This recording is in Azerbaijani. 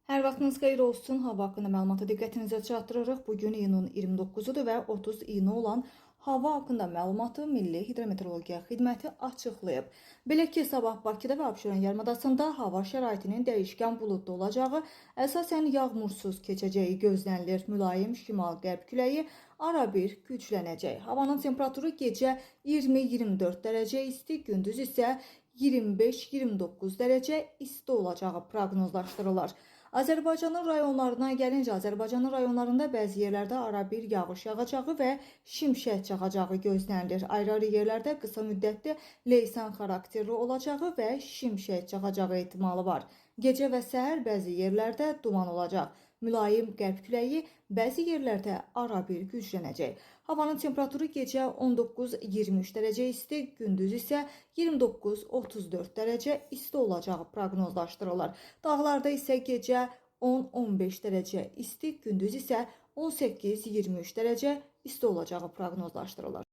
Hər vaxtınız xeyir olsun. Hava haqqında məlumata diqqətinizə çatdırırıq. Bugün iyunun 29-udur və 30 iyunu olan hava haqqında məlumatı Milli Hidrometeorologiya Xidməti açıqlayıb. Belə ki, sabah Bakıda və Abşeron yarımadasında hava şəraitinin dəyişkən buludlu olacağı, əsasən yağmursuz keçəcəyi gözlənilir. Mülayim şimal-qərb küləyi arabir güclənəcək. Havanın temperaturu gecə 20-24 dərəcə isti, gündüz isə 25-29 dərəcə isti olacağı proqnozlaşdırılır. Azərbaycanın rayonlarına gəlincə, Azərbaycanın rayonlarında bəzi yerlərdə arabir yağış yağacağı və şimşək çaxacağı gözlənilir. Ayrı-ayrı yerlərdə qısa müddətli leysan xarakterli olacağı və şimşək çaxacağı ehtimalı var. Gecə və səhər bəzi yerlərdə duman olacaq. Mülayim qərb küləyi bəzi yerlərdə arabir güclənəcək. Havanın temperaturu gecə 19-23 dərəcə isti, gündüz isə 29-34 dərəcə isti olacağı proqnozlaşdırılır. Dağlarda isə gecə 10-15 dərəcə isti, gündüz isə 18-23 dərəcə isti olacağı proqnozlaşdırılır.